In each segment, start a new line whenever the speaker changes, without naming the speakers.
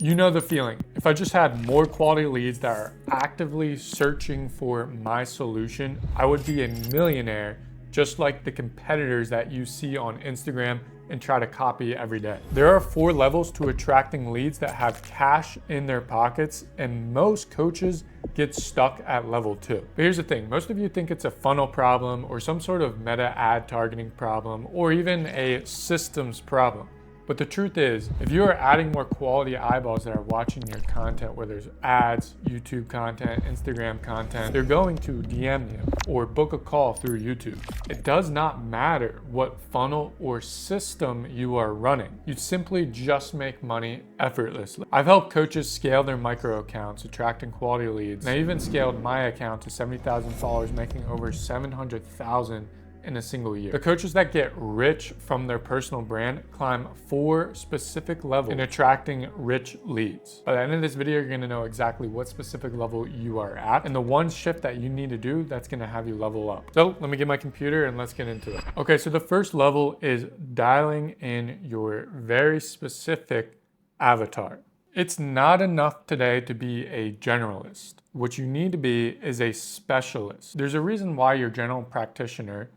You know the feeling. If I just had more quality leads that are actively searching for my solution, I would be a millionaire, just like the competitors that you see on Instagram and try to copy every day. There are 4 levels to attracting leads that have cash in their pockets, and most coaches get stuck at level 2. But here's the thing, most of you think it's a funnel problem or some sort of meta ad targeting problem or even a systems problem. But the truth is, if you are adding more quality eyeballs that are watching your content, whether it's ads, YouTube content, Instagram content, they're going to DM you or book a call through YouTube. It does not matter what funnel or system you are running. You simply just make money effortlessly. I've helped coaches scale their micro accounts, attracting quality leads. And I even scaled my account to 70,000 followers, making over 700,000 in a single year. The coaches that get rich from their personal brand climb 4 specific levels in attracting rich leads. By the end of this video, you're gonna know exactly what specific level you are at and the one shift that you need to do that's gonna have you level up. So let me get my computer and let's get into it. Okay, so the first level is dialing in your very specific avatar. It's not enough today to be a generalist. What you need to be is a specialist. There's a reason why your general practitioner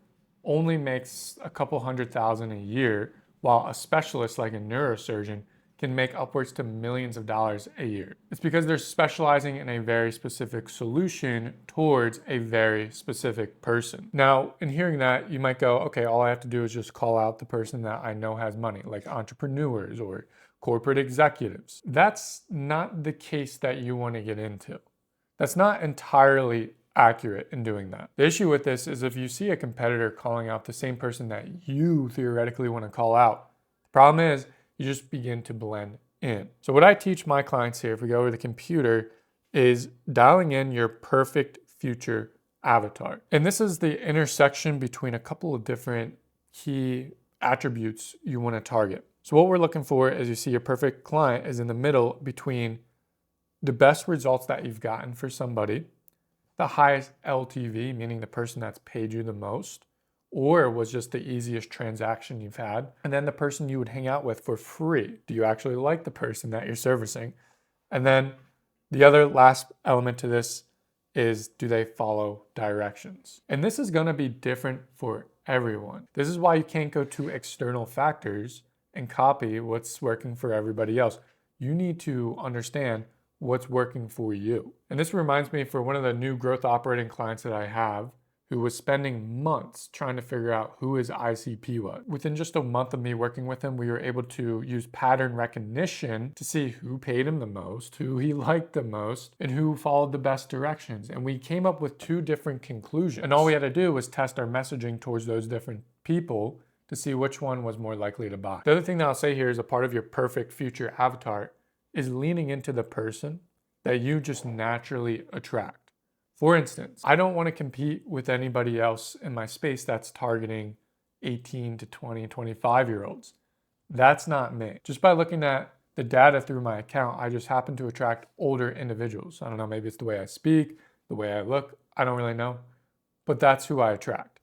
only makes a couple $100,000 a year, while a specialist like a neurosurgeon can make upwards to millions of dollars a year. It's because they're specializing in a very specific solution towards a very specific person. Now, in hearing that, you might go, okay, all I have to do is just call out the person that I know has money, like entrepreneurs or corporate executives. That's not the case that you want to get into. That's not entirely accurate in doing that. The issue with this is if you see a competitor calling out the same person that you theoretically want to call out, the problem is you just begin to blend in. So what I teach my clients here, if we go over the computer, is dialing in your perfect future avatar. And this is the intersection between a couple of different key attributes you want to target. So what we're looking for, as you see, your perfect client is in the middle between the best results that you've gotten for somebody, the highest LTV, meaning the person that's paid you the most, or was just the easiest transaction you've had, and then the person you would hang out with for free. Do you actually like the person that you're servicing? And then the other last element to this is, do they follow directions? And this is gonna be different for everyone. This is why you can't go to external factors and copy what's working for everybody else. You need to understand what's working for you. And this reminds me for one of the new growth operating clients that I have, who was spending months trying to figure out who his ICP was. Within just a month of me working with him, we were able to use pattern recognition to see who paid him the most, who he liked the most, and who followed the best directions. And we came up with 2 different conclusions. And all we had to do was test our messaging towards those different people to see which one was more likely to buy. The other thing that I'll say here is a part of your perfect future avatar is leaning into the person that you just naturally attract. For instance, I don't want to compete with anybody else in my space that's targeting 18 to 20, 25-year-olds. That's not me. Just by looking at the data through my account, I just happen to attract older individuals. I don't know, maybe it's the way I speak, the way I look, I don't really know, but that's who I attract.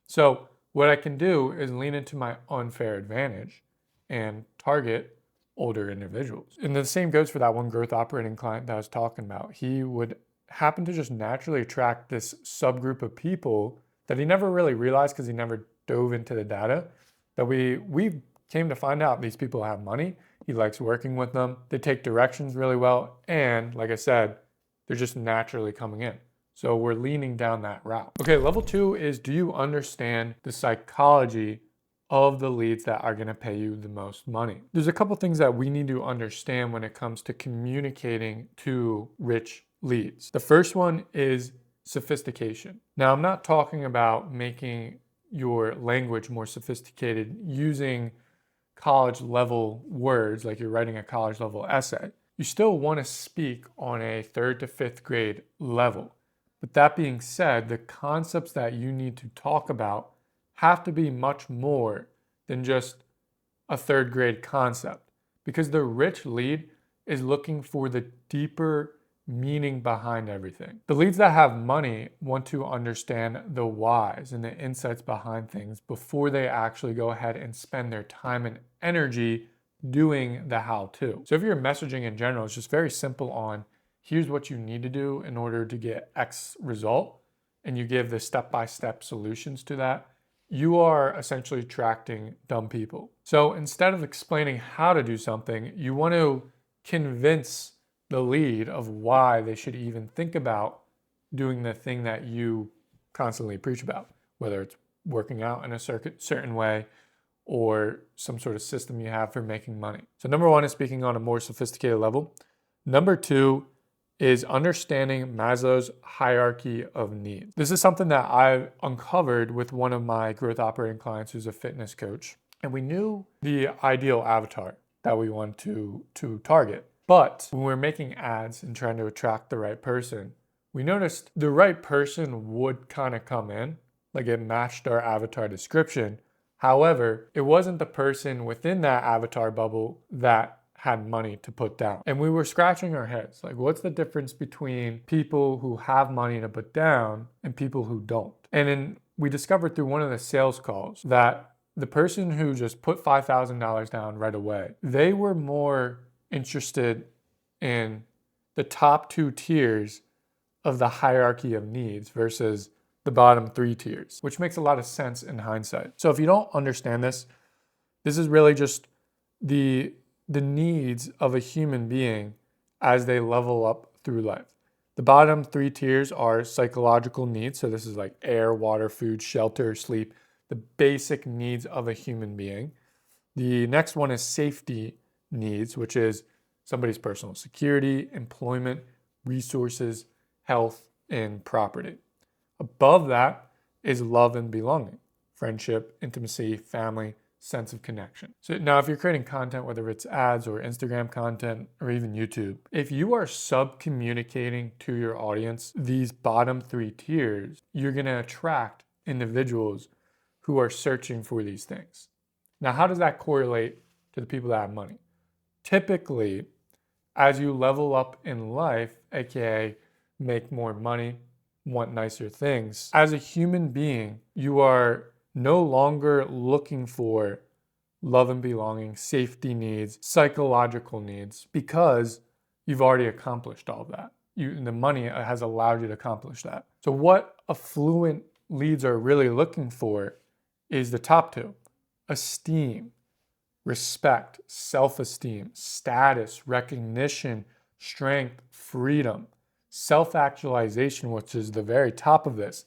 So what I can do is lean into my unfair advantage and target older individuals. And the same goes for that one growth operating client that I was talking about. He would happen to just naturally attract this subgroup of people that he never really realized because he never dove into the data, that we came to find out these people have money. He likes working with them. They take directions really well. And like I said, they're just naturally coming in. So we're leaning down that route. Okay, level 2 is, do you understand the psychology of the leads that are gonna pay you the most money? There's a couple things that we need to understand when it comes to communicating to rich leads. The first one is sophistication. Now, I'm not talking about making your language more sophisticated using college level words like you're writing a college level essay. You still wanna speak on a 3rd to 5th grade level. But that being said, the concepts that you need to talk about have to be much more than just a 3rd grade concept, because the rich lead is looking for the deeper meaning behind everything. The leads that have money want to understand the whys and the insights behind things before they actually go ahead and spend their time and energy doing the how-to. So if your messaging in general is just very simple on here's what you need to do in order to get X result, and you give the step-by-step solutions to that, you are essentially attracting dumb people. So instead of explaining how to do something, you want to convince the lead of why they should even think about doing the thing that you constantly preach about, whether it's working out in a certain way or some sort of system you have for making money. So number one is speaking on a more sophisticated level. Number two is understanding Maslow's hierarchy of needs. This is something that I uncovered with one of my growth operating clients who's a fitness coach. And we knew the ideal avatar that we want to target. But when we're making ads and trying to attract the right person, we noticed the right person would kind of come in, like it matched our avatar description. However, it wasn't the person within that avatar bubble that had money to put down. And we were scratching our heads, like what's the difference between people who have money to put down and people who don't? And then we discovered through one of the sales calls that the person who just put $5,000 down right away, they were more interested in the top two tiers of the hierarchy of needs versus the bottom three tiers, which makes a lot of sense in hindsight. So if you don't understand this, this is really just the needs of a human being as they level up through life. The bottom three tiers are psychological needs. So this is like air, water, food, shelter, sleep, the basic needs of a human being. The next one is safety needs, which is somebody's personal security, employment, resources, health, and property. Above that is love and belonging, friendship, intimacy, family, sense of connection. So now if you're creating content, whether it's ads or Instagram content or even YouTube, if you are sub-communicating to your audience these bottom three tiers, you're going to attract individuals who are searching for these things. Now, how does that correlate to the people that have money? Typically, as you level up in life, aka make more money, want nicer things, as a human being, you are no longer looking for love and belonging, safety needs, psychological needs, because you've already accomplished all of that. The money has allowed you to accomplish that. So what affluent leads are really looking for is the top two: esteem, respect, self-esteem, status, recognition, strength, freedom, self-actualization, which is the very top of this,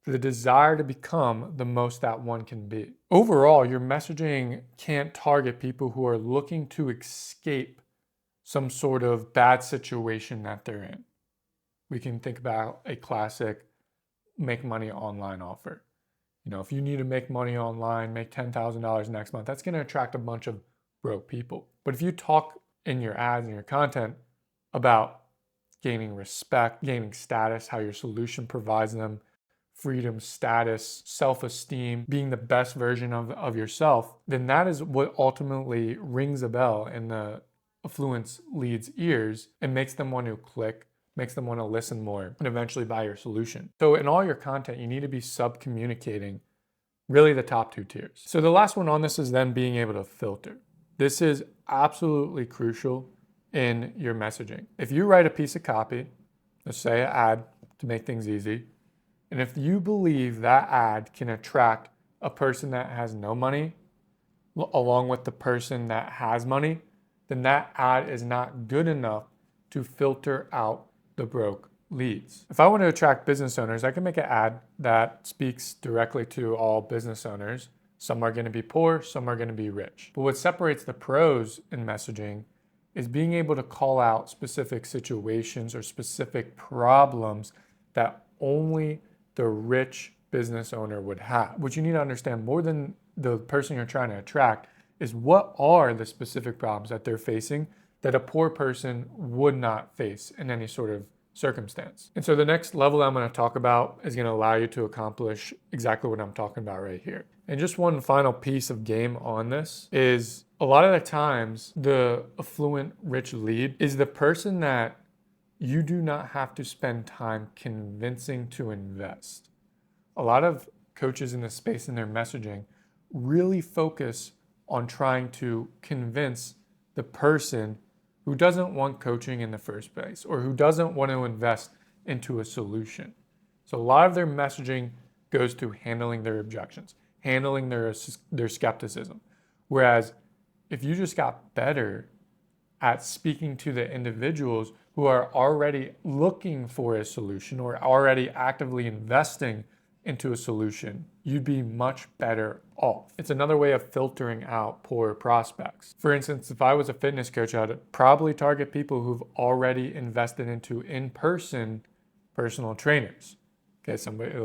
the desire to become the most that one can be. Overall, your messaging can't target people who are looking to escape some sort of bad situation that they're in. We can think about a classic make money online offer. You know, if you need to make money online, make $10,000 next month, that's going to attract a bunch of broke people. But if you talk in your ads and your content about gaining respect, gaining status, how your solution provides them freedom, status, self-esteem, being the best version of yourself, then that is what ultimately rings a bell in the affluence lead's ears and makes them want to click, makes them want to listen more, and eventually buy your solution. So in all your content, you need to be sub-communicating really the top two tiers. So the last one on this is then being able to filter. This is absolutely crucial in your messaging. If you write a piece of copy, let's say an ad to make things easy, and if you believe that ad can attract a person that has no money along with the person that has money, then that ad is not good enough to filter out the broke leads. If I want to attract business owners, I can make an ad that speaks directly to all business owners. Some are going to be poor, some are going to be rich. But what separates the pros in messaging is being able to call out specific situations or specific problems that only the rich business owner would have. What you need to understand more than the person you're trying to attract is what are the specific problems that they're facing that a poor person would not face in any sort of circumstance. And so the next level I'm going to talk about is going to allow you to accomplish exactly what I'm talking about right here. And just one final piece of game on this is a lot of the times the affluent rich lead is the person that you do not have to spend time convincing to invest. A lot of coaches in this space in their messaging really focus on trying to convince the person who doesn't want coaching in the first place or who doesn't want to invest into a solution. So a lot of their messaging goes to handling their objections, handling their skepticism. Whereas if you just got better at speaking to the individuals who are already looking for a solution or already actively investing into a solution, you'd be much better off. It's another way of filtering out poor prospects. For instance, if I was a fitness coach, I'd probably target people who've already invested into in-person personal trainers. Okay,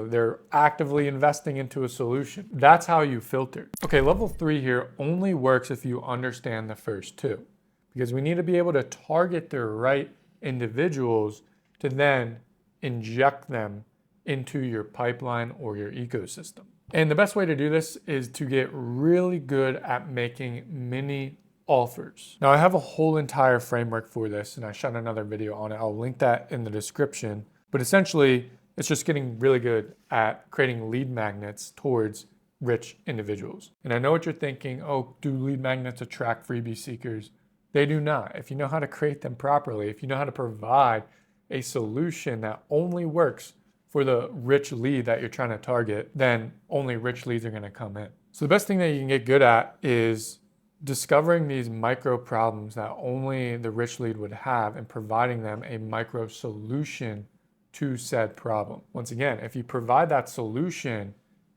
they're actively investing into a solution. That's how you filter. Okay, level 3 here only works if you understand the first two, because we need to be able to target the right individuals to then inject them into your pipeline or your ecosystem. And the best way to do this is to get really good at making mini offers. Now I have a whole entire framework for this and I shot another video on it. I'll link that in the description. But essentially, it's just getting really good at creating lead magnets towards rich individuals. And I know what you're thinking, oh, do lead magnets attract freebie seekers? They do not. If you know how to create them properly, if you know how to provide a solution that only works for the rich lead that you're trying to target, then only rich leads are going to come in. So the best thing that you can get good at is discovering these micro problems that only the rich lead would have and providing them a micro solution to said problem. Once again, if you provide that solution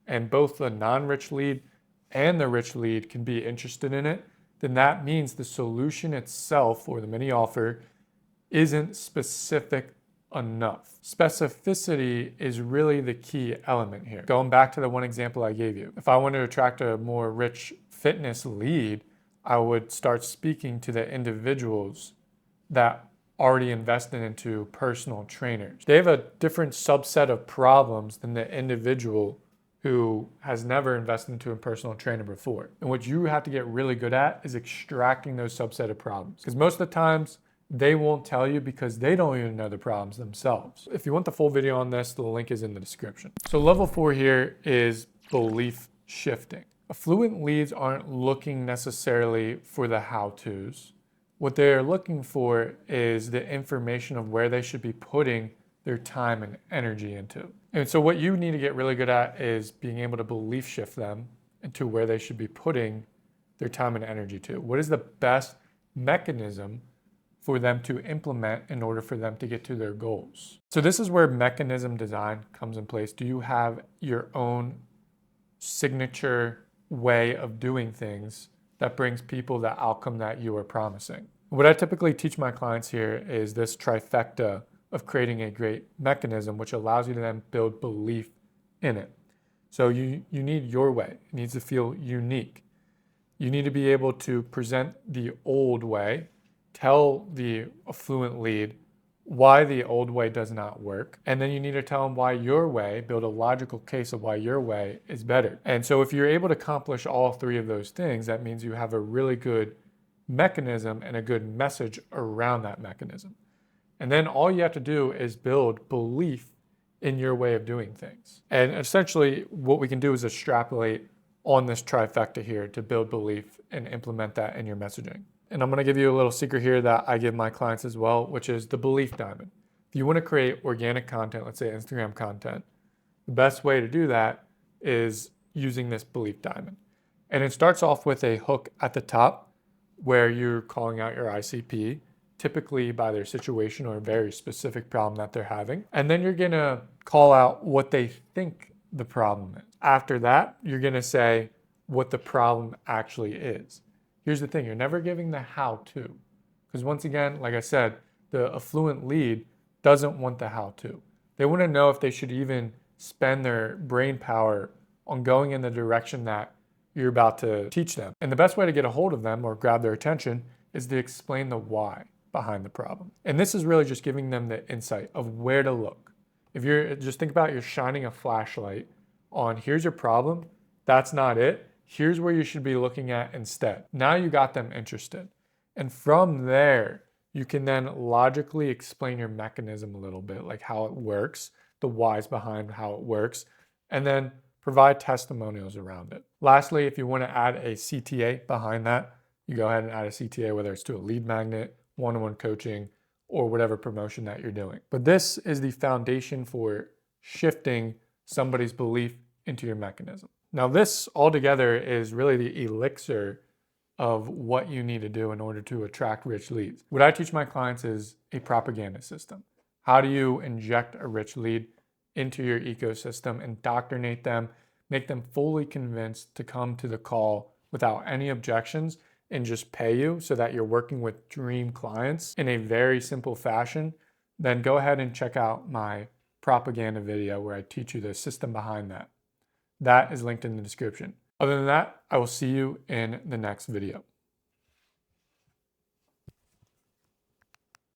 and both the non-rich lead and the rich lead can be interested in it, then that means the solution itself or the mini offer isn't specific enough. Specificity is really the key element here. Going back to the one example I gave you, if I wanted to attract a more rich fitness lead, I would start speaking to the individuals that already invested into personal trainers. They have a different subset of problems than the individual who has never invested into a personal trainer before. And what you have to get really good at is extracting those subset of problems. Because most of the times, they won't tell you because they don't even know the problems themselves. If you want the full video on this, the link is in the description. So level 4 here is belief shifting. Affluent leads aren't looking necessarily for the how-tos. What they're looking for is the information of where they should be putting their time and energy into. And so what you need to get really good at is being able to belief shift them into where they should be putting their time and energy to. What is the best mechanism for them to implement in order for them to get to their goals? So this is where mechanism design comes in place. Do you have your own signature way of doing things that brings people the outcome that you are promising? What I typically teach my clients here is this trifecta of creating a great mechanism, which allows you to then build belief in it. So you need your way. It needs to feel unique. You need to be able to present the old way, tell the affluent lead why the old way does not work, and then you need to tell them why your way, build a logical case of why your way is better. And so if you're able to accomplish all three of those things, that means you have a really good mechanism and a good message around that mechanism. And then all you have to do is build belief in your way of doing things. And essentially what we can do is extrapolate on this trifecta here to build belief and implement that in your messaging. And I'm going to give you a little secret here that I give my clients as well, which is the belief diamond. If you want to create organic content, let's say Instagram content, the best way to do that is using this belief diamond. And it starts off with a hook at the top where you're calling out your ICP, typically by their situation or a very specific problem that they're having. And then you're going to call out what they think the problem is. After that, you're going to say what the problem actually is. Here's the thing, you're never giving the how-to. Because once again, like I said, the affluent lead doesn't want the how-to. They want to know if they should even spend their brain power on going in the direction that you're about to teach them. And the best way to get a hold of them or grab their attention is to explain the why behind the problem. And this is really just giving them the insight of where to look. If you're just think about you're shining a flashlight on here's your problem, that's not it. Here's where you should be looking at instead. Now you got them interested. And from there, you can then logically explain your mechanism a little bit, like how it works, the whys behind how it works. And then provide testimonials around it. Lastly, if you want to add a CTA behind that, you go ahead and add a CTA, whether it's to a lead magnet, one-on-one coaching, or whatever promotion that you're doing. But this is the foundation for shifting somebody's belief into your mechanism. Now, this altogether is really the elixir of what you need to do in order to attract rich leads. What I teach my clients is a propaganda system. How do you inject a rich lead into your ecosystem, indoctrinate them, make them fully convinced to come to the call without any objections and just pay you so that you're working with dream clients in a very simple fashion? Then go ahead and check out my propaganda video where I teach you the system behind that. That is linked in the description. Other than that, I will see you in the next video.